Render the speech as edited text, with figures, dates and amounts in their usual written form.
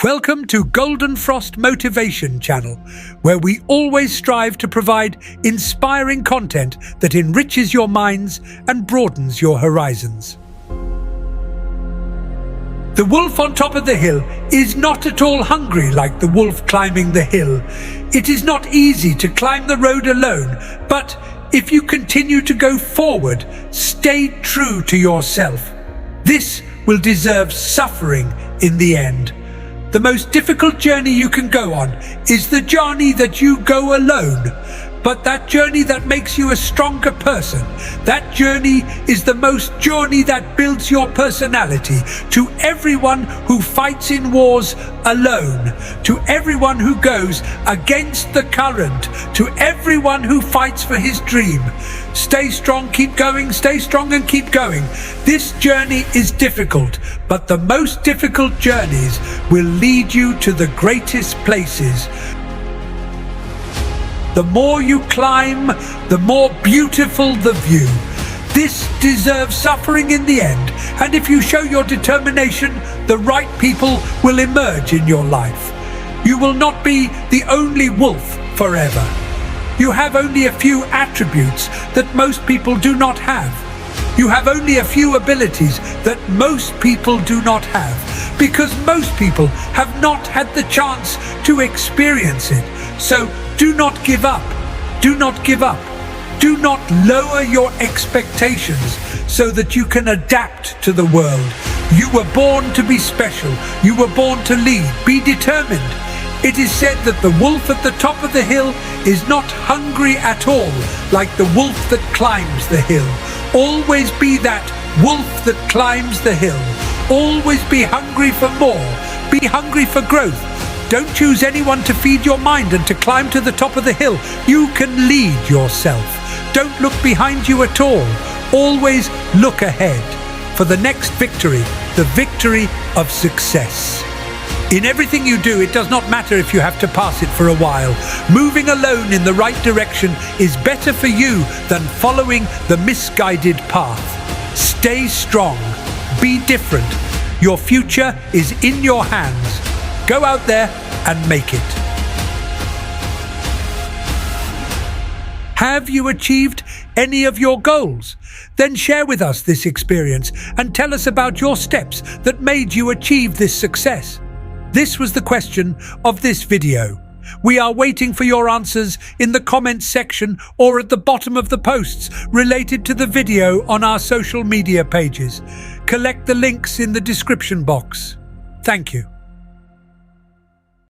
Welcome to GoldenFrost Motivation channel, where we always strive to provide inspiring content that enriches your minds and broadens your horizons. The wolf on top of the hill is not at all hungry like the wolf climbing the hill. It is not easy to climb the road alone, but if you continue to go forward, stay true to yourself. This will deserve suffering in the end. The most difficult journey you can go on is the journey that you go alone, but that journey that makes you a stronger person. That journey is the most journey that builds your personality. To everyone who fights in wars alone, to everyone who goes against the current, to everyone who fights for his dream, stay strong, keep going, stay strong and keep going. This journey is difficult, but the most difficult journeys will lead you to the greatest places. The more you climb, the more beautiful the view. This deserves suffering in the end, and if you show your determination, the right people will emerge in your life. You will not be the only wolf forever. You have only a few attributes that most people do not have. You have only a few abilities that most people do not have, because most people have not had the chance to experience it. So do not give up. Do not give up. Do not lower your expectations so that you can adapt to the world. You were born to be special. You were born to lead. Be determined. It is said that the wolf at the top of the hill is not hungry at all, like the wolf that climbs the hill. Always be that wolf that climbs the hill. Always be hungry for more. Be hungry for growth. Don't choose anyone to feed your mind and to climb to the top of the hill. You can lead yourself. Don't look behind you at all. Always look ahead for the next victory, the victory of success. In everything you do, it does not matter if you have to pass it for a while. Moving alone in the right direction is better for you than following the misguided path. Stay strong. Be different. Your future is in your hands. Go out there and make it. Have you achieved any of your goals? Then share with us this experience and tell us about your steps that made you achieve this success. This was the question of this video. We are waiting for your answers in the comments section or at the bottom of the posts related to the video on our social media pages. Collect the links in the description box. Thank you.